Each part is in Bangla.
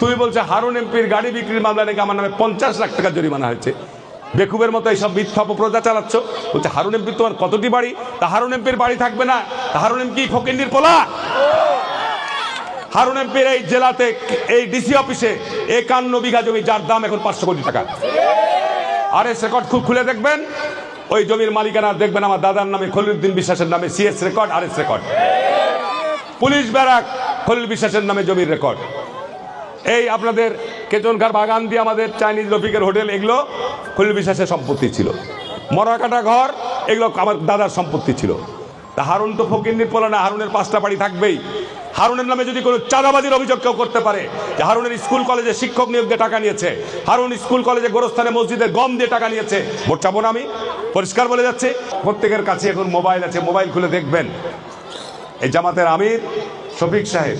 তুই বলছে হারুন এমপির গাড়ি বিক্রির মামলা নাকি আমার নামে 50 লাখ টাকা জরিমানা হয়েছে। বেকুবের মতো এইসব মিথ্যা অপপ্রচার চালাচ্ছ। বলছে হারুন এমপির তোমার কতটি বাড়ি? তা হারুন এমপির বাড়ি থাকবে না? তা হারুন এমপি ফকিন্নির পোলা? হারুন এমপির এই জেলাতে এই ডিসি অফিসে 51 বিঘা জমি, যার দাম এখন 500 কোটি টাকা। আরএস রেকর্ড খুলে দেখবেন, ওই জমির মালিকানা দেখবেন আমার দাদার নামে, খলিলুদ্দিন বিশ্বাসের নামে CS record, RS record. Police barrack Khalil বিশ্বাসের নামে জমির রেকর্ড। এই আপনাদের কেতনঘাট বাগান দিয়ে আমাদের চাইনিজ রফিকের হোটেল, এগুলো খলিল বিশ্বাসের সম্পত্তি ছিল। মরাকাটা ঘর, এগুলো আমার দাদার সম্পত্তি ছিল। তা হারুন তো ফকিন্নির পোলা না, হারুনের 5টা বাড়ি থাকবেই। হারুনের নামে যদি কোনো চাঁদাবাজির অভিযোগ কেউ করতে পারে, যে হারুনের স্কুল কলেজে শিক্ষক নিয়োগ দিয়ে টাকা নিয়েছে, হারুন স্কুল কলেজে গোরস্থানে মসজিদে গম দিয়ে টাকা নিয়েছে, ভোট চাবো না আমি, পরিষ্কার বলে যাচ্ছে। প্রত্যেকের কাছে এখন মোবাইল আছে, মোবাইল খুলে দেখবেন এই জামাতের আমির শফিক সাহেব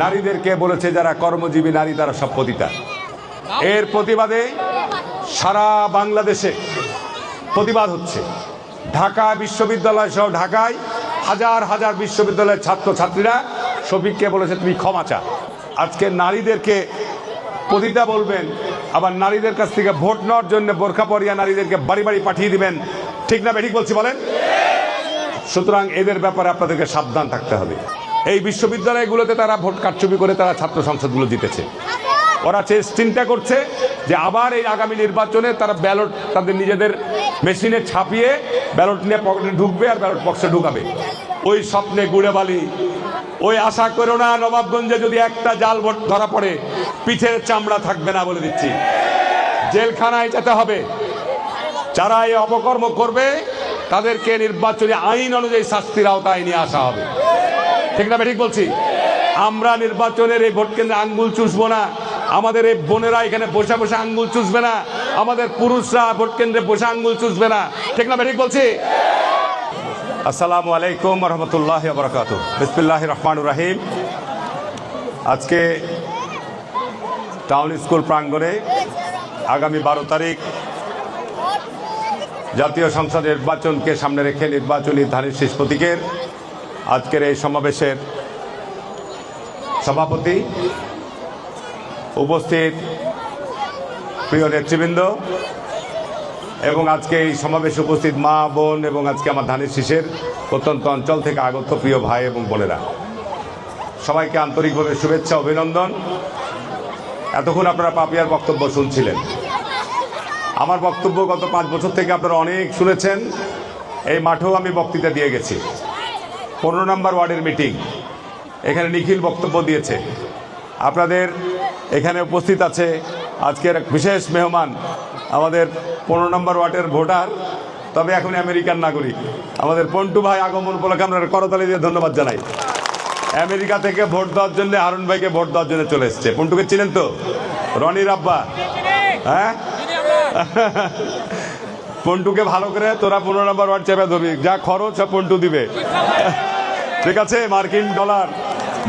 নারীদেরকে বলেছে যারা কর্মজীবী নারী তারা সব পতিতা। এর প্রতিবাদে সারা বাংলাদেশে প্রতিবাদ হচ্ছে। ঢাকা বিশ্ববিদ্যালয় সহ ঢাকায় হাজার হাজার বিশ্ববিদ্যালয়ের ছাত্রছাত্রীরা শফিককে বলেছে তুমি ক্ষমা চা। আজকে নারীদেরকে পতিতা বলবেন, আবার নারীদের কাছ থেকে ভোট নেওয়ার জন্য বোরখা পরিয়া নারীদেরকে বাড়ি বাড়ি পাঠিয়ে দিবেন, ঠিক না ঠিক বলছি বলেন? সুতরাং এদের ব্যাপারে আপনাদেরকে সাবধান থাকতে হবে। এই বিশ্ববিদ্যালয়গুলোতে তারা ভোট কারচুপি করে তারা ছাত্র সংসদগুলো জিতেছে। ওরা চিন্তা করছে যে আবার এই আগামী নির্বাচনে তারা ব্যালট তাদের নিজেদের মেশিনে ছাপিয়ে ব্যালট নিয়ে পকেটে ঢুকবে আর ব্যালট বক্সে ঢুকাবে। ওই স্বপ্নে গুড়ে বালি। ওই আশা করো না নবাবগঞ্জে যদি একটা জাল ভোট ধরা পড়ে পিঠের চামড়া থাকবে না, বলে দিচ্ছি। জেলখানায় যেতে হবে। যারা এই অপকর্ম করবে তাদেরকে নির্বাচনী আইন অনুযায়ী শাস্তির আওতায় নিয়ে আসা হবে, ঠিক না ঠিক বলছি? আমরা নির্বাচনের এই ভোট কেন্দ্রে আঙ্গুল চুষবো না। আমাদের এই বোনেরা এখানে বসে বসে আঙ্গুল চুষবে না। আমাদের পুরুষরা ভোট কেন্দ্রে বসে আঙ্গুল চুষবে না, ঠিক না ঠিক বলছি? আসসালামু আলাইকুম ওয়া রাহমাতুল্লাহি ওয়া বারাকাতুহু। বিসমিল্লাহির রহমানির রহিম। আজকে টাউন স্কুল প্রাঙ্গণে আগামী 12 তারিখ জাতীয় সংসদ নির্বাচনকে সামনে রেখে নির্বাচনী ধানের শীষ প্রতীকের আজকের এই সমাবেশের সভাপতি, উপস্থিত প্রিয় নেতৃবৃন্দ এবং আজকে এই সমাবেশে উপস্থিত মা বোন এবং আজকে আমার ধানের শীষের প্রত্যন্ত অঞ্চল থেকে আগত প্রিয় ভাই এবং বোনেরা, সবাইকে আন্তরিকভাবে শুভেচ্ছা, অভিনন্দন। এতক্ষণ আপনারা পাপিয়ার বক্তব্য শুনছিলেন। আমার বক্তব্য গত 5 বছর থেকে আপনারা অনেক শুনেছেন। এই মাঠেও আমি বক্তৃতা দিয়ে গেছি। 15 নম্বর ওয়ার্ডের মিটিং, এখানে নিখিল বক্তব্য দিয়েছে। আপনাদের এখানে উপস্থিত আছে আজকের বিশেষ মেহমান, আমাদের 15 নম্বর ওয়ার্ডের ভোটার, তবে এখন আমেরিকান নাগরিক, আমাদের পন্টু ভাই আগমন উপলক্ষে আমরা করতালি দিয়ে ধন্যবাদ জানাই। আমেরিকা থেকে ভোট দেওয়ার জন্য হারুন ভাইকে ভোট দেওয়ার জন্য চলে এসছে। পন্টুকে চিনেন তো? রনির আব্বা। হ্যাঁ, পন্টুকে ভালো করে তোরা 15 নম্বর ওয়ার্ড চেপে ধরবি, যা খরচ সব পন্টু দিবে, ঠিক আছে?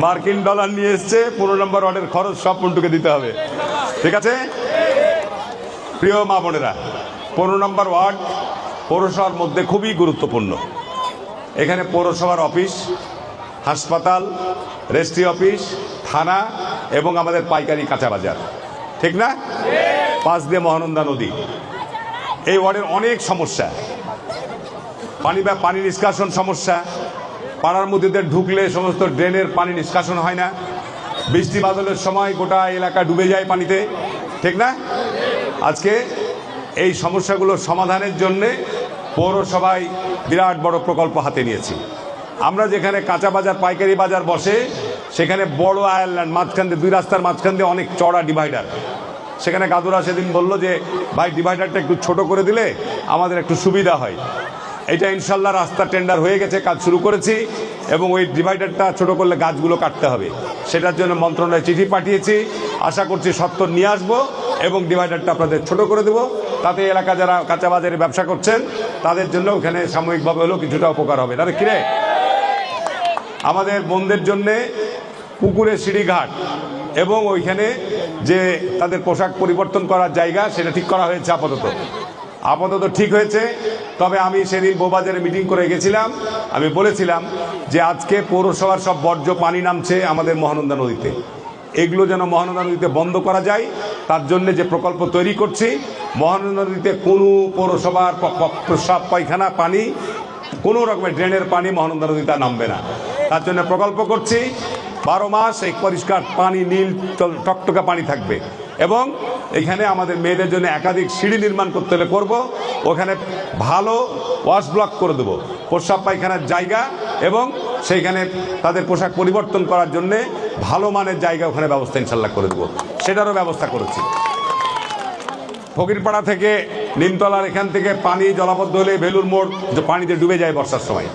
মার্কিন ডলার নিয়ে এসছে, 15 নম্বর ওয়ার্ডের খরচ সব পন্টুকে দিতে হবে, ঠিক আছে? প্রিয় মা বোনেরা, 15 নম্বর ওয়ার্ড পৌরসভার মধ্যে খুবই গুরুত্বপূর্ণ। এখানে পৌরসভার অফিস, হাসপাতাল, রেজিস্ট্রি অফিস, থানা এবং আমাদের পাইকারি কাঁচা বাজার, ঠিক না? পাশ দিয়ে মহানন্দা নদী। এই ওয়ার্ডের অনেক সমস্যা, পানি নিষ্কাশন সমস্যা, পাড়ার মধ্যে ঢুকলে সমস্ত ড্রেনের পানি নিষ্কাশন হয় না, বৃষ্টি বাদলের সময় গোটা এলাকা ডুবে যায় পানিতে, ঠিক না? আজকে এই সমস্যাগুলোর সমাধানের জন্যে পৌরসভায় বিরাট বড় প্রকল্প হাতে নিয়েছি। আমরা যেখানে কাঁচা বাজার পাইকারি বাজার বসে সেখানে বড় আয়ারল্যান্ড, মাঝখান দিয়ে 2 রাস্তার মাঝখান দিয়ে অনেক চড়া ডিভাইডার। সেখানে গাদুরা সেদিন বলল যে ভাই ডিভাইডারটা একটু ছোট করে দিলে আমাদের একটু সুবিধা হয়। এটা ইনশাল্লাহ রাস্তা টেন্ডার হয়ে গেছে, কাজ শুরু করেছি এবং ওই ডিভাইডারটা ছোট করলে গাছগুলো কাটতে হবে। সেটার জন্য মন্ত্রণালয়ে চিঠি পাঠিয়েছি, আশা করছি সত্তর নিয়ে আসবো এবং ডিভাইডারটা আপনাদের ছোট করে দেবো। তাতে এলাকা যারা কাঁচা বাজারে ব্যবসা করছেন তাদের জন্য ওখানে সাময়িকভাবে হলেও কিছুটা উপকার হবে। তাহলে কিরে আমাদের বোনদের জন্যে পুকুরে সিঁড়িঘাট এবং ওইখানে যে তাদের পোশাক পরিবর্তন করার জায়গা সেটা ঠিক করা হয়েছে, আপাতত ঠিক হয়েছে। তবে আমি সেদিন বউবাজারে মিটিং করে গেছিলাম, আমি বলেছিলাম যে আজকে পৌরসভার সব বর্জ্য পানি নামছে আমাদের মহানন্দা নদীতে। এগুলো যেন মহানন্দা নদীতে বন্ধ করা যায়, তার জন্য যে প্রকল্প তৈরি করছি, মহানন্দা নদীতে কোনো পৌরসভার প্রস্রাব পায়খানা পানি, কোনো রকমের ড্রেনের পানি মহানন্দা নদীতে নামবে না। তার জন্য প্রকল্প করছি, 12 মাস এই পরিষ্কার পানি, নীল টকটকা পানি থাকবে। এবং এখানে আমাদের মেয়েদের জন্য একাধিক সিঁড়ি নির্মাণ করতে হলে করবো, ওখানে ভালো ওয়াশ ব্লক করে দেবো, প্রস্রাব পায়খানার জায়গা, এবং সেইখানে তাদের পোশাক পরিবর্তন করার জন্যে ভালো মানের জায়গা ওখানে ব্যবস্থা ইনশাল্লাহ করে দেবো, সেটারও ব্যবস্থা করেছি। ফকিরপাড়া থেকে নিমতলার এখান থেকে পানি জলাবদ্ধ হলে বেলুর মোড় পানিতে ডুবে যায় বর্ষার সময়,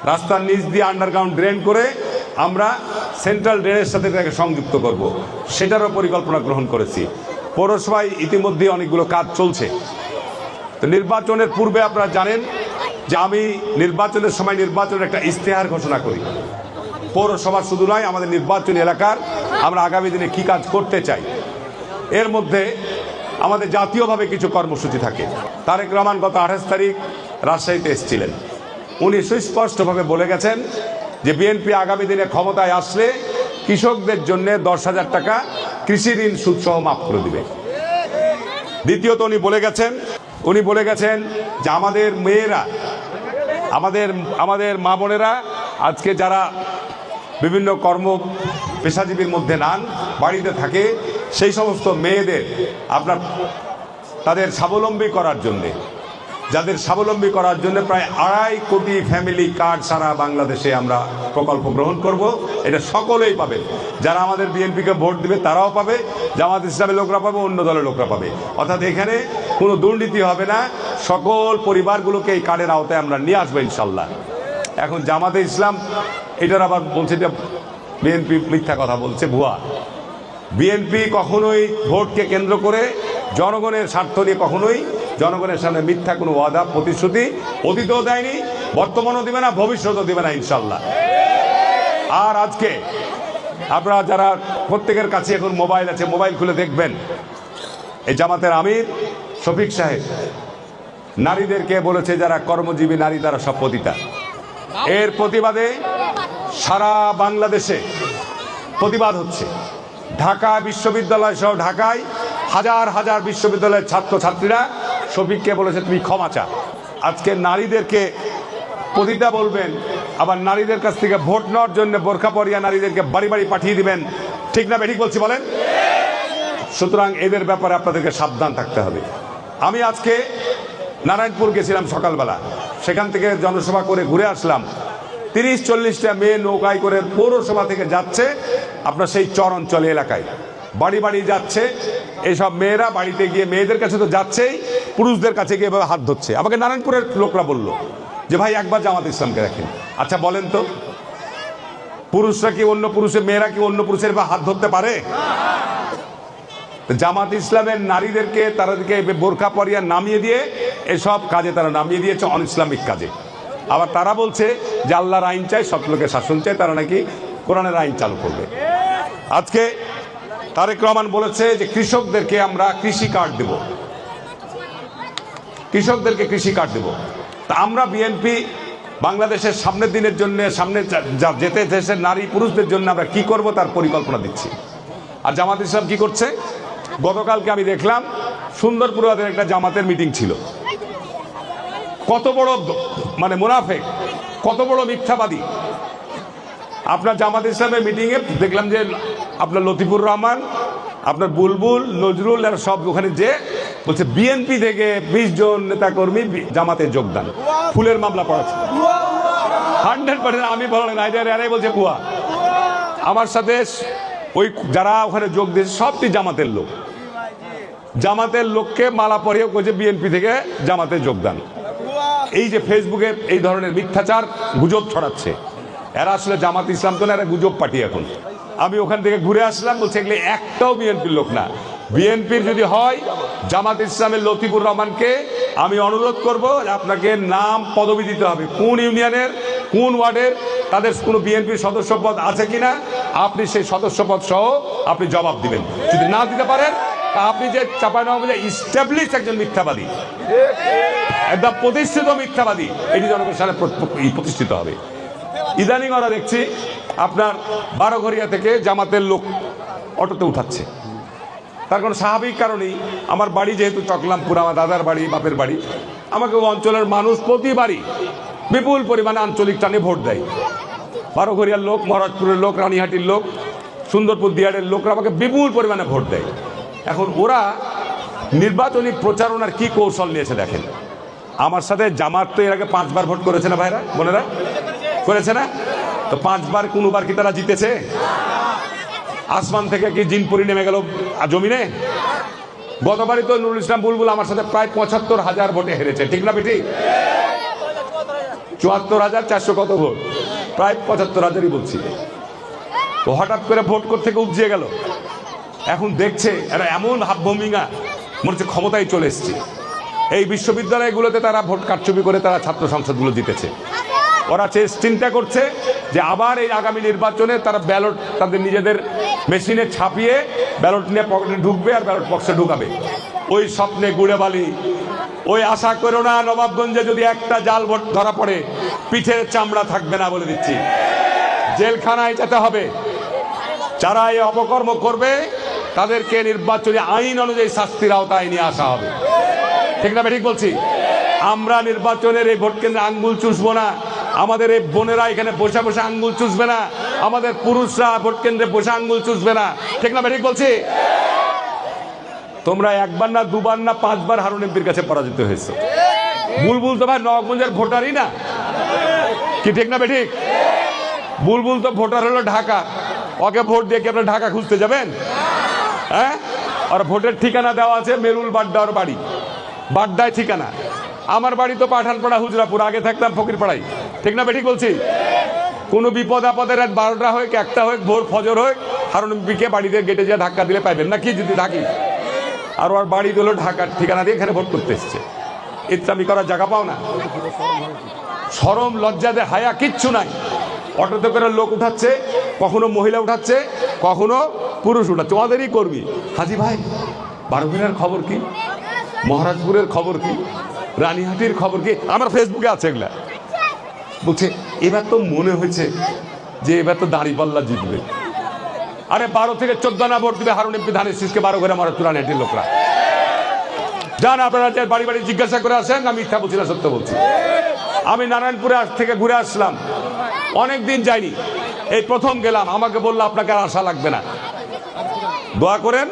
রাস্তার নিচ দিয়ে আন্ডারগ্রাউন্ড ড্রেন করে আমরা সেন্ট্রাল ড্রেনের সাথে তাকে সংযুক্ত করব, সেটারও পরিকল্পনা গ্রহণ করেছি। পৌরসভায় ইতিমধ্যে অনেকগুলো কাজ চলছে। তো নির্বাচনের পূর্বে আপনারা জানেন যে আমি নির্বাচনের সময় নির্বাচনের একটা ইশতেহার ঘোষণা করি। পৌরসভা শুধু নয়, আমাদের নির্বাচনী এলাকার আমরা আগামী দিনে কী কাজ করতে চাই। এর মধ্যে আমাদের জাতীয়ভাবে কিছু কর্মসূচি থাকে। তারেক রহমান গত 28 তারিখ রাজশাহীতে এসেছিলেন। উনি সুস্পষ্টভাবে বলে গেছেন যে বিএনপি আগামী দিনে ক্ষমতায় আসলে কৃষকদের জন্য 10,000 টাকা কৃষি ঋণ সুদসহ মাফ করে দিবে। দ্বিতীয়ত উনি বলে গেছেন যে আমাদের মেয়েরা, আমাদের মা বোনেরা আজকে যারা বিভিন্ন পেশাজীবীর মধ্যে নান, বাড়িতে থাকে, সেই সমস্ত মেয়েদের তাদের স্বাবলম্বী করার জন্যে, প্রায় 2.5 কোটি ফ্যামিলি কার্ড সারা বাংলাদেশে আমরা প্রকল্প গ্রহণ করব। এটা সকলেই পাবে, যারা আমাদের বিএনপিকে ভোট দিবে তারাও পাবে, জামাত ইসলামের লোকরা পাবে, অন্য দলের লোকরা পাবে। অর্থাৎ এখানে কোনো দুর্নীতি হবে না, সকল পরিবারগুলোকে এই কার্ডের আওতায় আমরা নিয়ে আসবো ইনশাল্লাহ। এখন জামাতে ইসলাম এটার আবার বলছে যে বিএনপি মিথ্যা কথা বলছে, ভুয়া। বিএনপি কখনোই ভোটকে কেন্দ্র করে জনগণের স্বার্থ নিয়ে কখনোই জনগণের সামনে মিথ্যা কোনো ওয়াদা প্রতিশ্রুতি অতীতেও দেয়নি, বর্তমানও দিবে না, ভবিষ্যতেও দিবে না ইনশাল্লাহ। আর আজকে আপনারা যারা প্রত্যেকের কাছে এখন মোবাইল আছে, মোবাইল খুলে দেখবেন এই জামাতের আমির শফিক সাহেব নারীদেরকে বলেছে যারা কর্মজীবী নারী তারা সব পতিতা। এর প্রতিবাদে সারা বাংলাদেশে প্রতিবাদ হচ্ছে। ঢাকা বিশ্ববিদ্যালয় সহ ঢাকায় হাজার হাজার বিশ্ববিদ্যালয়ের ছাত্রছাত্রীরা শফিককে বলেছে তুমি ক্ষমা চা। আজকে নারীদেরকে পতিতা বলবেন, আবার নারীদের কাছ থেকে ভোট নেওয়ার জন্য বোরখা পরিয়া নারীদেরকে বাড়ি বাড়ি পাঠিয়ে দিবেন, ঠিক না বেঠিক বলছি বলেন? সুতরাং এদের ব্যাপারে আপনাদেরকে সাবধান থাকতে হবে। আমি আজকে নারায়ণপুর গেছিলাম সকালবেলা, সেখান থেকে জনসভা করে ঘুরে আসলাম। 30-40টা মেয়ে নৌকায় করে পৌরসভা থেকে যাচ্ছে আপনার সেই চর অঞ্চল এলাকায়, বাড়ি বাড়ি যাচ্ছে। এইসব মেয়েরা বাড়িতে গিয়ে মেয়েদের কাছে তো যাচ্ছেই, পুরুষদের কাছে গিয়ে এভাবে হাত ধরছে। আমাকে নারায়ণপুরের লোকরা বলল যে ভাই একবার জামাত ইসলামকে দেখেন। আচ্ছা বলেন তো, পুরুষরা কি অন্য পুরুষের, মেয়েরা কি অন্য পুরুষের হাত ধরতে পারে? জামাত ইসলামের নারীদেরকে তাদেরকে বোরখা পরিয়া নামিয়ে দিয়ে এসব কাজে তারা নামিয়ে দিয়েছে, অন ইসলামিক কাজে। আবার তারা বলছে যে আল্লাহর আইন চাই, সব লোকের শাসন চাই, তারা নাকি কোরআনের আইন চালু করবে। আজকে তারেক রহমান বলেছে যে কৃষকদেরকে আমরা কৃষি কার্ড দেব, কৃষকদেরকে কৃষি কার্ড দেব। তা আমরা বিএনপি বাংলাদেশের সামনের দিনের জন্য, সামনে যেতে দেশের নারী পুরুষদের জন্য আমরা কি করব তার পরিকল্পনা দিচ্ছি। আর জামাত ইসলাম কি করছে? গতকালকে আমি দেখলাম সুন্দরপুরে একটা জামাতের মিটিং ছিল। কত বড় মানে মুনাফেক, কত বড় মিথ্যাবাদী। আপনার জামাত ইসলামের মিটিংয়ে দেখলাম যে আপনার লতিফুর রহমান, আপনার বুলবুল, নজরুল এরা সব ওখানে যে বলছে বিএনপি থেকে 20 জন নেতাকর্মী জামাতে যোগদান, ফুলের মামলা পড়াচ্ছে 100%। আমি বললাম এরাই বলছে ভুয়া। আমার সাথে ওই যারা ওখানে যোগ দিয়েছে সবটি জামাতের লোক, জামাতের লোককে মালা পরিয়ে কইছে বিএনপি থেকে জামাতে যোগদান। এই যে ফেসবুকে এই ধরনের মিথ্যাচার গুজব ছড়াচ্ছে, এরা আসলে জামাত ইসলাম তো না, এরা গুজব পার্টি। এখন আমি ওখান থেকে ঘুরে আসলাম, বলছে এগুলো একটাও বিএনপির লোক না। বিএনপির যদি হয় জামাত ইসলামের লতিফুর রহমানকে আমি অনুরোধ করব আপনাকে নাম পদবি দিতে হবে, কোন ইউনিয়নের কোন ওয়ার্ডের তাদের কোনো বিএনপির সদস্যপদ আছে কিনা আপনি সেই সদস্যপদ সহ আপনি জবাব দিবেন। যদি না দিতে পারেন আপনি যে চাঁপাইনবাবগঞ্জে ইস্টাবলিশ একজন মিথ্যাবাদী, একদম প্রতিষ্ঠিত মিথ্যাবাদী, এটি জনগণের সামনে প্রতিষ্ঠিত হবে। ইদানিং ওরা দেখছি আপনার 12ঘরিয়া থেকে জামাতের লোক অটোতে উঠাচ্ছে। তার কোনো স্বাভাবিক কারণেই আমার বাড়ি যেহেতু চকলামপুর, আমার দাদার বাড়ি, বাপের বাড়ি, আমাকে অঞ্চলের মানুষ প্রতিবারই বিপুল পরিমাণে আঞ্চলিক টানে ভোট দেয়। বারোঘরিয়ার লোক, মহারাজপুরের লোক, রানীহাটির লোক, সুন্দরপুর দিয়ারের লোকরা আমাকে বিপুল পরিমাণে ভোট দেয়। এখন ওরা নির্বাচনী প্রচারণার কি কৌশল নিয়েছে দেখেন। আমার সাথে জামাত তো এর আগে 5 বার ভোট করেছে না ভাইরা, বোনেরা, করেছে না? তো 5 বার কোনোবার কি তারা জিতেছে? আসমান থেকে কি জিনপুরি নেমে গেল জমিনে? গতবারই তো নুরুল ইসলাম বুলবুল আমার সাথে প্রায় ৭৫,০০০ ভোটে হেরেছে, ঠিক না বেটি? ৭৪,৪০০ কত ভোট, প্রায় ৭৫,০০০ই বলছি। তো হঠাৎ করে ভোট করতে থেকে উপজিয়ে গেল। এখন দেখছে এরা এমন হাবভূমিকা, মনে হচ্ছে ক্ষমতায় চলে এসছে। এই বিশ্ববিদ্যালয়গুলোতে তারা ভোট কারচুপি করে তারা ছাত্র সংসদগুলো জিতেছে। ওরা চিন্তা করছে যে আবার এই আগামী নির্বাচনে তারা ব্যালট তাদের নিজেদের মেশিনে ছাপিয়ে ব্যালট নিয়ে পকেটে ঢুকবে আর ব্যালট বক্সে ঢুকাবে। ওই স্বপ্নে গুড়ে বালি। ওই আশা করো না নবাবগঞ্জে যদি একটা জাল ভোট ধরা পড়ে পিঠের চামড়া থাকবে না, বলে দিচ্ছি। জেলখানায় যেতে হবে। যারা এই অপকর্ম করবে তাদেরকে নির্বাচনী আইন অনুযায়ী শাস্তির আওতায় নিয়ে আসা হবে, ঠিক না? ঠিক বলছি। আমরা নির্বাচনের এই ভোট কেন্দ্রে আঙ্গুল চুষবো না। আমাদের এই বোনেরা এখানে বসে বসে আঙ্গুল চুষবে না। আমাদের পুরুষরা ভোট কেন্দ্রে বসে আঙ্গুল চুষবে না, ঠিক না? ঠিক বলছি। তোমরা 1 বার না 2 বার না 5 বার হারুন এমপির কাছে পরাজিত হয়েছে। বুলবুল তো ভাই নবাবগঞ্জের ভোটারই না, কি ঠিক না? ঠিক। বুলবুল তো ভোটার হলো ঢাকা। ওকে ভোট দিয়ে কি আপনারা ঢাকা খুঁজতে যাবেন? হ্যাঁ, আর ভোটের ঠিকানা দেওয়া আছে মেরুল বাড্ডার বাড়ি, বাড্ডায় ঠিকানা। আমার বাড়ি তো পাঠানপাড়া, হুজরাপুর। আগে থাকতাম ফকিরপাড়ায়, ঠিক না? ঠিক বলছি। কোনো বিপদ আপদে রাত 12টা হোক, 1টা হোক, ভোর ফজর হোক, হারুন এমপিকে বাড়িতে গেটে যা ধাক্কা দিলে পাইবেন না, কি যদি থাকি। আর ওর বাড়ি দিল ঢাকার ঠিকানা দিয়ে এখানে ভোট করতে এসছে। ইচ্ছামি করার জায়গা পাও না। শরম লজ্জা দে হায়া কিচ্ছু নাই। অটোতে করে লোক উঠাচ্ছে, কখনো মহিলা উঠাচ্ছে, কখনো পুরুষ উঠাচ্ছে। ওদেরই করবি। হাজি ভাই, বারোঘরিয়ার খবর কি? মহারাজপুরের খবর কি? রানীহাটির খবর কি? আমার ফেসবুকে আছে এগুলা। বলছে এবার তো মনে হয়েছে যে এবার তো দাঁড়িপাল্লা জিতবে। আরে 12 থেকে 14 আনা ভোট দিবে হারুন এমপি ধানের শীষকে। বারোঘরিয়া মহারাজপুর রানীহাটির লোকরা যান, আপনারা বাড়ি বাড়ি জিজ্ঞাসা করে আসেন। আমি মিথ্যা বলছি না, সত্য বলছি। আমি নারায়ণপুরে থেকে ঘুরে আসলাম, অনেক দিন যাইনি, এই প্রথম গেলাম। আমাকে বললো আপনাকে আর আশা লাগবে না, দোয়া করেন,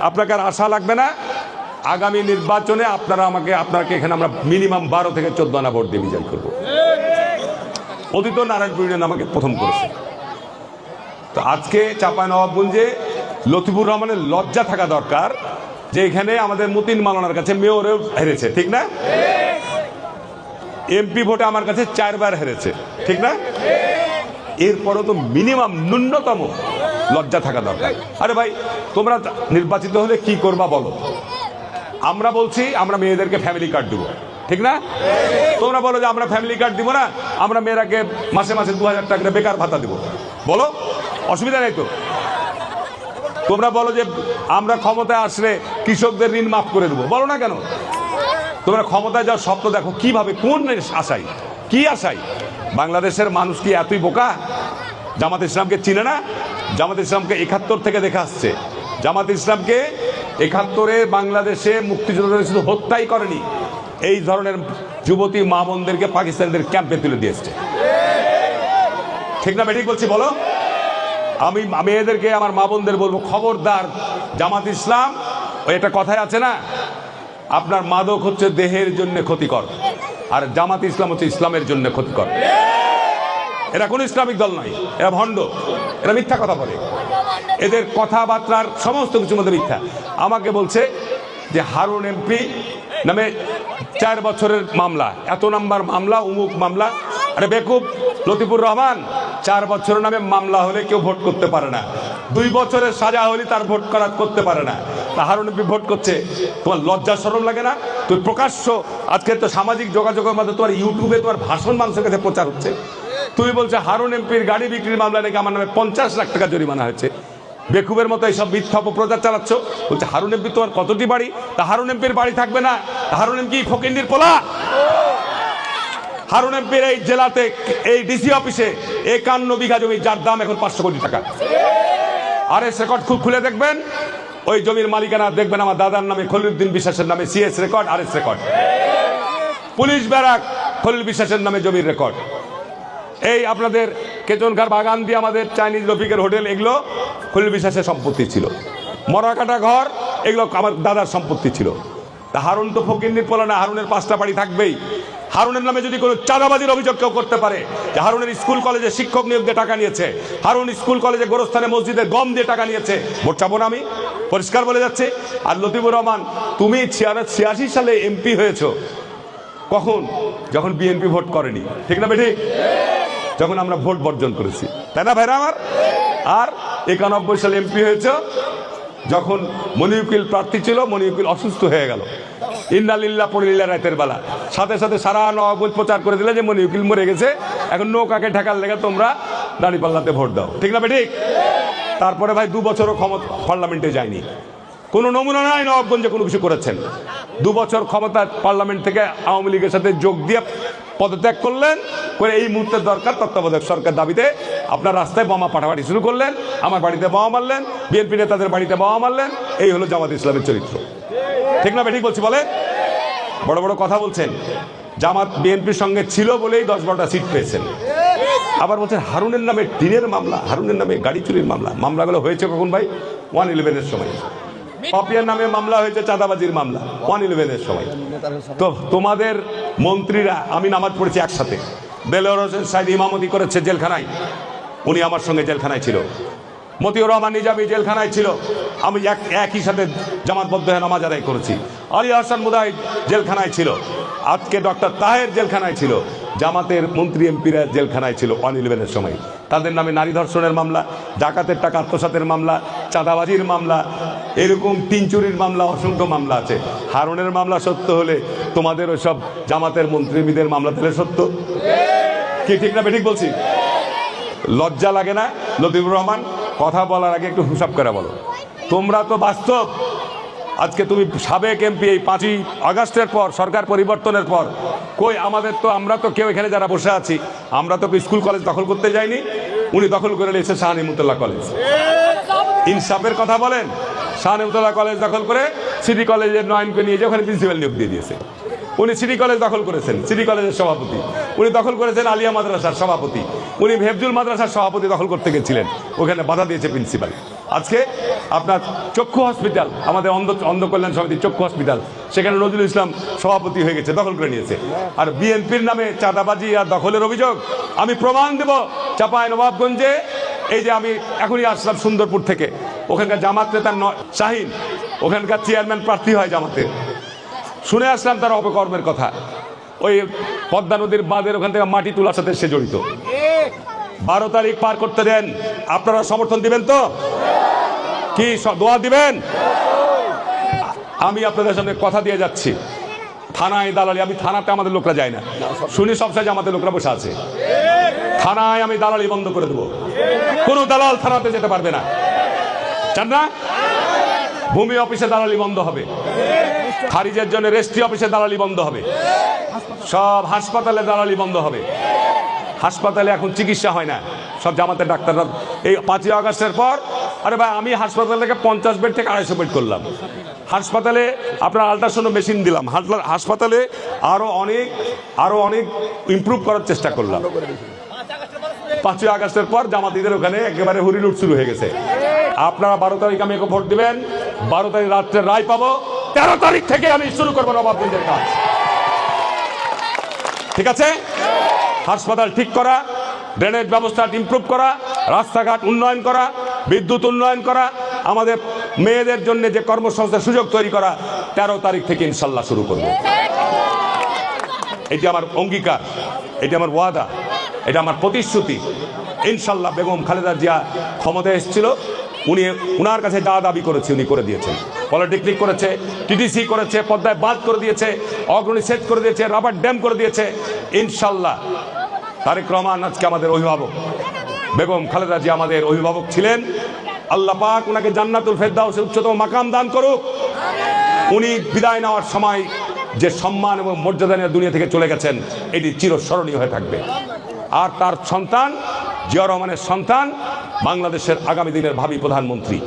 আপনাকে আর আশা লাগবে না। আগামী নির্বাচনে আপনাকে এখানে আমরা মিনিমাম 12 থেকে 14 আনা ভোট দিয়ে বিজয় করবো। অতীত নারায়ণপুর ইউনিয়ন আমাকে প্রথম করেছে। তো আজকে চাঁপাইনবাবগঞ্জে লতিফুর রহমানের লজ্জা থাকা দরকার যে এখানে আমাদের মতিন মাওলানার কাছে মেয়রেও হেরেছে, ঠিক না? এমপি ভোটে আমার কাছে 4 বার হেরেছে, ঠিক না? এরপরও তো মিনিমাম ন্যূনতম লজ্জা থাকা দরকার। আরে ভাই, তোমরা নির্বাচিত হলে কি করবা বলো? আমরা বলছি আমরা মেয়েদেরকে ফ্যামিলি কার্ড দিব, ঠিক না? তোমরা বলো যে আমরা ফ্যামিলি কার্ড দিব না, আমরা মেয়েরাকে মাসে মাসে 2000 টাকা করে বেকার ভাতা দিব। বলো, অসুবিধা নেই তো। তোমরা বলো যে আমরা ক্ষমতায় আসলে কৃষকদের ঋণ মাফ করে দেবো, বলো না কেন? তোমরা ক্ষমতায় যাওয়ার স্বপ্ন দেখো কিভাবে, কোন আশায়, কি আশায়? বাংলাদেশের মানুষ কি এতই বোকা? জামাত ইসলামকে চিনে না? জামাত ইসলামকে 71 থেকে দেখে আসছে। জামাত ইসলামকে 71-এ বাংলাদেশে মুক্তিযোদ্ধাদের শুধু হত্যাই করেনি, এই ধরনের যুবতী মা বোনদেরকে পাকিস্তানিদের ক্যাম্পে তুলে দিয়েছে, ঠিক না? ঠিক বলছি, বলো। আমি মেয়েদেরকে, আমার মা বোনদের বলবো, খবরদার, জামাত ইসলাম ওই একটা কথাই আছে না, আপনার মাদক হচ্ছে দেহের জন্য ক্ষতিকর, আর জামাত ইসলাম হচ্ছে ইসলামের জন্য ক্ষতিকর। এরা কোনো ইসলামিক দল নয়, এরা ভণ্ড, এরা মিথ্যা কথা বলে। এদের কথাবার্তার সমস্ত কিছুর মধ্যে মিথ্যা। আমাকে বলছে যে হারুন এমপি নামে 4 বছরের মামলা, এত নাম্বার মামলা, উমুক মামলা। আরে বেকুব লতিফুর রহমান, 4 বছরের নামে মামলা হলে কেউ ভোট করতে পারে না, 2 বছরের সাজা হলে তার ভোট করতে পারে না। তা হারুন এমপি ভোট করছে, তোমার লজ্জা শরম লাগে না? তুই প্রকাশ্য, আজকে তো সামাজিক যোগাযোগের মধ্যে তোমার ইউটিউবে তোমার ভাষণ মানুষের কাছে প্রচার হচ্ছে, তুই বলছে হারুন এমপির গাড়ি বিক্রির মামলা নাকি আমার নামে 50 লাখ টাকা জরিমানা হয়েছে। বেকুবের মতো এইসব মিথ্যা অপপ্রচার চালাচ্ছ। বলছে হারুন এমপি তোমার কতটি বাড়ি? তা হারুন এমপির বাড়ি থাকবে না? হারুন এমপি ফকিন্দির পোলা? হারুন এমপির এই জেলাতে, এই ডিসি অফিসে 51 বিঘা জমি, যার দাম এখন 500 কোটি টাকা। আরএস রেকর্ড খুলে দেখবেন, ওই জমির মালিকানা দেখবেন আমার দাদার নামে, খলিলুদ্দিন বিশ্বাসের নামে CS record, RS record. Police barrack Khalil বিশ্বাসের নামে জমির রেকর্ড। এই আপনাদের কেতনঘাট বাগান দিয়ে আমাদের চাইনিজ রফিকের হোটেল, এগুলো খলিল বিশ্বাসের সম্পত্তি ছিল। মরাকাটা ঘর, এগুলো আমার দাদার সম্পত্তি ছিল। তা হারুন তো ফকিন্নির পোলা না, হারুনের 5টা বাড়ি থাকবেই। হারুনের নামে যদি কোনো চাঁদাবাজির অভিযোগ কেউ করতে পারে, যে হারুনের স্কুল কলেজে শিক্ষক নিয়োগ দিয়ে টাকা নিয়েছে, হারুন স্কুল কলেজে গোরস্থানে মসজিদে গম দিয়ে টাকা নিয়েছে, ভোট চাবো না আমি, পরিষ্কার বলে যাচ্ছে। আর লতিফুর রহমান, তুমি 86 সালে এমপি হয়েছো, কখন? যখন বিএনপি ভোট করেনি, ঠিক না বেঠিক? যখন আমরা ভোট বর্জন করেছি, তাই না ভাইরা আমার? আর 91 সালে এমপি হয়েছে যখন মনিউকিল প্রার্থী ছিল, মনিউকিল অসুস্থ হয়ে গেল, ইন্নালিল্লাহ পড়িল্লা রাতের বেলা, সাথে সাথে সারা নবাবগঞ্জ প্রচার করে দিলে যে মনিউকিল মরে গেছে, এখন নৌকাকে ঠেকার লেগে তোমরা দাঁড়িপাল্লাতে ভোট দাও, ঠিক না বেঠিক? তারপরে ভাই 2 বছরও ক্ষমতা পার্লামেন্টে যায়নি, কোনো নমুনা নাই নবাবগঞ্জে কোনো কিছু করেছেন। 2 বছর ক্ষমতা পার্লামেন্ট থেকে আওয়ামী লীগের সাথে যোগ দিয়ে পদত্যাগ করলেন, করে এই মুহূর্তে দরকার তত্ত্বাবধায়ক সরকার দাবিতে আপনার রাস্তায় বোমা পাঠাপাঠি শুরু করলেন, আমার বাড়িতে বোমা মারলেন, বিএনপি নেতাদের বাড়িতে বোমা মারলেন। এই হলো জামাত ইসলামের চরিত্র, ঠিক না বেঠিক বলছি বলে? বড় বড় কথা বলছেন, জামাত বিএনপির সঙ্গে ছিল বলেই 10-12টা সিট পেয়েছেন। আবার বলছেন হারুনের নামে টিনের মামলা, হারুনের নামে গাড়ি চুরির মামলা। মামলাগুলো হয়েছে কখন ভাই? 111-এর সময়। পাপিয়ার নামে মামলা হয়েছে চাঁদাবাজির মামলা 111-এর সময়। তো তোমাদের মন্ত্রীরা, আমি নামাজ পড়েছি একসাথে, দেলোয়ার হোসেন সাইদ ইমামতি করেছে জেলখানায়, উনি আমার সঙ্গে জেলখানায় ছিল। মতিউর রহমান নিজামী জেলখানায় ছিল, আমি একই সাথে জামাতবদ্ধ হয়ে নামাজ আদায় করেছি। আলী হাসান মুদাহিদ জেলখানায় ছিল, আজকে ডক্টর তাহের জেলখানায় ছিল। জামাতের মন্ত্রী এমপিরা জেলখানায় ছিল 111-এর সময়। তাদের নামে নারী ধর্ষণের মামলা, ডাকাতের টাকা আত্মসাতের মামলা, চাঁদাবাজির মামলা, এরকম টিন চুরির মামলা, অসংখ্য মামলা আছে। হারুনের মামলা সত্য হলে তোমাদের ওই সব জামাতের মন্ত্রীদের মামলা তাহলে সত্য কি, ঠিক না বেঠিক বলছি? লজ্জা লাগে না লতিফুর রহমান? কথা বলার আগে একটু হিসাব করে বলো। তোমরা তো বাস্তব, আজকে তুমি সাবেক এমপি, এই 5ই আগস্টের পর সরকার পরিবর্তনের পর কই আমাদের তো, আমরা তো কেউ এখানে যারা বসে আছি, আমরা তো স্কুল কলেজ দখল করতে যাইনি, উনি দখল করে নিয়েছে শাহ নেমুতুল্লাহ কলেজ। ইনসাফের কথা বলেন, শাহ নেমুতুল্লাহ কলেজ দখল করে সিটি কলেজের নয়নকে নিয়ে যে ওখানে প্রিন্সিপাল নিয়োগ দিয়ে দিয়েছে। উনি সিটি কলেজ দখল করেছেন, সিটি কলেজের সভাপতি। উনি দখল করেছেন আলিয়া মাদ্রাসার সভাপতি। উনি হেফজুল মাদ্রাসার সভাপতি দখল করতে গেছিলেন, ওখানে বাধা দিয়েছে প্রিন্সিপাল। আজকে আপনার চক্ষু হসপিটাল, আমাদের অন্ধ কল্যাণ সমিতির চক্ষু হসপিটাল, সেখানে নজরুল ইসলাম সভাপতি হয়ে গেছে, দখল করে নিয়েছে। আর বিএনপির নামে চাঁদাবাজি আর দখলের অভিযোগ আমি প্রমাণ দেব। চাপায় নবাবগঞ্জে, এই যে আমি এখনই আসলাম সুন্দরপুর থেকে, ওখানকার জামাত নেতার শাহিন, ওখানকার চেয়ারম্যান প্রার্থী হয় জামাতের, শুনে আসলাম তার অপকর্মের কথা। ওই পদ্মা নদীর বাঁধের ওখান থেকে মাটি তোলার সাথে সে জড়িত। 12 তারিখ পার করতে দেন, আপনারা সমর্থন দিবেন তো? কি দোয়া দিবেন? আমি আপনাদের সামনে কথা দিয়ে যাচ্ছি, থানায় দালালি, আমি থানাতে আমাদের লোকরা যায় না, শুনি সবসময় আমাদের লোকরা বসে আছে। থানায় আমি দালালি বন্ধ করে দেবো, কোনো দালাল থানাতে যেতে পারবে না, চান না? ভূমি অফিসে দালালি বন্ধ হবে, খারিজের জন্য রেজিস্ট্রি অফিসে দালালি বন্ধ হবে, সব হাসপাতালে দালালি বন্ধ হবে। হাসপাতালে এখন চিকিৎসা হয় না, সব জামাতের ডাক্তাররা। এই 5ই আগস্টের পর, আরে ভাই আমি হাসপাতাল থেকে 50 বেড থেকে 250 বেড করলাম। হাসপাতালে আপনার আল্ট্রাসাউন্ড মেশিন দিলাম, হাসপাতালে আরো অনেক ইমপ্রুভ করার চেষ্টা করলাম। 5ই আগস্টের পর জামাতিদের ওখানে একেবারে হুরিলুট শুরু হয়ে গেছে। আপনারা 12 তারিখ আমি ভোট দিবেন, 12 তারিখ রাত্রে রায় পাবো, 13 তারিখ থেকে আমি শুরু করবো নবাবগঞ্জের কাজ, ঠিক আছে? হাসপাতাল ঠিক করা, ড্রেনেজ ব্যবস্থা ইমপ্রুভ করা, রাস্তাঘাট উন্নয়ন করা, বিদ্যুৎ উন্নয়ন করা, আমাদের মেয়েদের জন্য যে কর্মসংস্থানের সুযোগ তৈরি করা, 13 তারিখ থেকে ইনশাল্লাহ শুরু করব। এটি আমার অঙ্গীকার, এটি আমার ওয়াদা, এটা আমার প্রতিশ্রুতি। ইনশাল্লাহ বেগম খালেদা জিয়া ক্ষমতায় এসেছিল, উনার কাছে যা দাবি করেছে উনি করে দিয়েছেন। পলিটেকনিক করেছে, টিটিসি করেছে, পদ্মায় বাঁধ করে দিয়েছে, অগ্রণী সেচ করে দিয়েছে, রাবার ড্যাম করে দিয়েছে। ইনশাল্লাহ তারেক রহমান আজকে আমাদের অভিভাবক, বেগম খালেদা জিয়া আমাদের অভিভাবক ছিলেন। আল্লাহ পাক ওনাকে জান্নাতুল ফেরদাউসের উচ্চতম মাকাম দান করুক। উনি বিদায় নেওয়ার সময় যে সম্মান এবং মর্যাদা নিয়ে দুনিয়া থেকে চলে গেছেন, এটি চিরস্মরণীয় হয়ে থাকবে। আর তার সন্তান জিয়া রহমানের সন্তান বাংলাদেশের আগামী দিনের ভাবি প্রধানমন্ত্রী।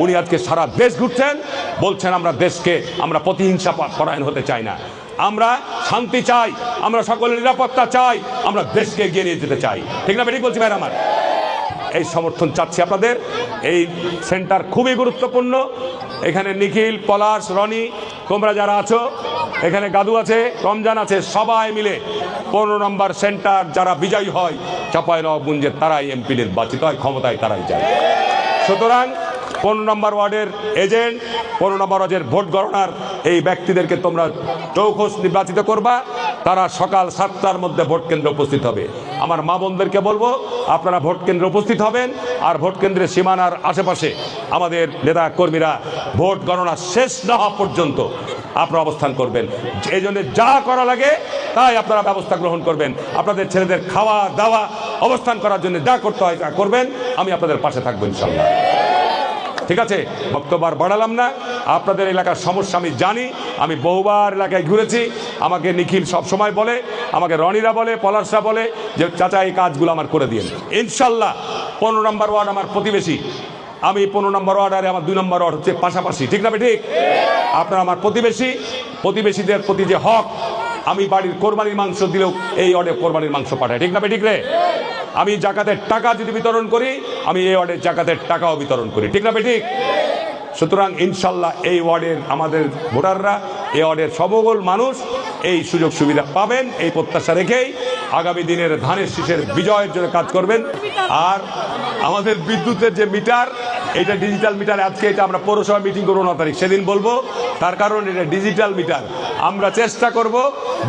উনি আজকে সারা দেশ ঘুরছেন, বলছেন আমরা দেশকে আমরা প্রতিহিংসা পরায়ণ হতে চাই না, আমরা শান্তি চাই, আমরা সকলের নিরাপত্তা চাই, আমরা দেশকে এগিয়ে নিয়ে যেতে চাই। ঠিক না বেঠিক বলছি ভাই আমার? এই সমর্থন চাচ্ছি আপনাদের। এই সেন্টার খুবই গুরুত্বপূর্ণ। এখানে নিখিল, পলাশ, রনি, তোমরা যারা আছো, এখানে গাদু আছে, রমজান আছে, সবাই মিলে 15 নম্বর সেন্টার যারা বিজয়ী হয় চাঁপাইনবাবগঞ্জের তারাই এমপি নির্বাচিত হয়, ক্ষমতায় তারাই যায়। সুতরাং 15 নম্বর ওয়ার্ডের এজেন্ট, 15 নম্বর ওয়ার্ডের ভোট গণনার এই ব্যক্তিদেরকে তোমরা চৌখোশ নির্বাচিত করবা। তারা সকাল 7টার মধ্যে ভোট কেন্দ্রে উপস্থিত হবে। আমার মা বোনদেরকে বলবো আপনারা ভোট কেন্দ্রে উপস্থিত হবেন, আর ভোট কেন্দ্রের সীমানার আশেপাশে আমাদের নেতা কর্মীরা ভোট গণনা শেষ না হওয়া পর্যন্ত আপনারা অবস্থান করবেন। এই জন্য যা করা লাগে তাই আপনারা ব্যবস্থা গ্রহণ করবেন। আপনাদের ছেলেদের খাওয়া দাওয়া, অবস্থান করার জন্য যা করতে হয় তা করবেন। আমি আপনাদের পাশে থাকবো ইনশাল্লাহ। ঠিক আছে, বক্তব্য আর বাড়ালাম না। আপনাদের এলাকার সমস্যা আমি জানি, আমি বহুবার এলাকায় ঘুরেছি। আমাকে নিখিল সব সময় বলে, আমাকে রনিরা বলে, পলাশরা বলে যে চাচা এই কাজগুলো আমার করে দিন ইনশাল্লাহ। 15 নম্বর ওয়ার্ড আমার প্রতিবেশী, আমি 15 নম্বর ওয়ার্ড আর আমার 2 নম্বর ওয়ার্ড হচ্ছে পাশাপাশি। ঠিক না ঠিক? আপনারা আমার প্রতিবেশী, প্রতিবেশীদের প্রতি যে হক, আমি বাড়ির কোরবানির মাংস দিলেও এই ওয়ার্ডে কোরবানির মাংস পাঠাই। ঠিক না ঠিক রে? আমি জাকাতের টাকা যদি বিতরণ করি, আমি এই ওয়ার্ডে জাকাতের টাকাও বিতরণ করি। ঠিক না ঠিক? সুতরাং ইনশাল্লাহ এই ওয়ার্ডের আমাদের ভোটাররা, এই ওয়ার্ডের সকল মানুষ এই সুযোগ সুবিধা পাবেন, এই প্রত্যাশা রেখেই আগামী দিনের ধানের শীষের বিজয়ের জন্য কাজ করবেন। আর আমাদের বিদ্যুতের যে মিটার, এটা ডিজিটাল মিটার। আজকে এটা আমরা পৌরসভা মিটিং করবো 9 তারিখ, সেদিন বলবো। তার কারণ এটা ডিজিটাল মিটার। আমরা চেষ্টা করব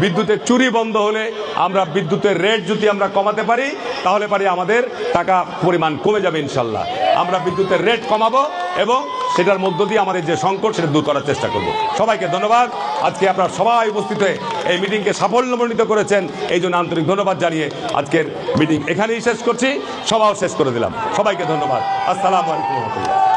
বিদ্যুতের চুরি বন্ধ হলে, আমরা বিদ্যুতের রেট যদি আমরা কমাতে পারি, তাহলে পারি আমাদের টাকা পরিমাণ কমে যাবে ইনশাল্লাহ। আমরা বিদ্যুতের রেট কমাবো এবং সেটার মধ্য দিয়ে আমাদের যে সংকট সেটা দূর করার চেষ্টা করব। সবাইকে ধন্যবাদ। আজকে আপনারা সবাই উপস্থিত হয়ে এই মিটিংকে সাফল্যমণ্ডিত করেছেন, এই জন্য আন্তরিক ধন্যবাদ জানিয়ে আজকের মিটিং এখানেই শেষ করছি, সভাও শেষ করে দিলাম। সবাইকে ধন্যবাদ। আসসালামু আলাইকুম।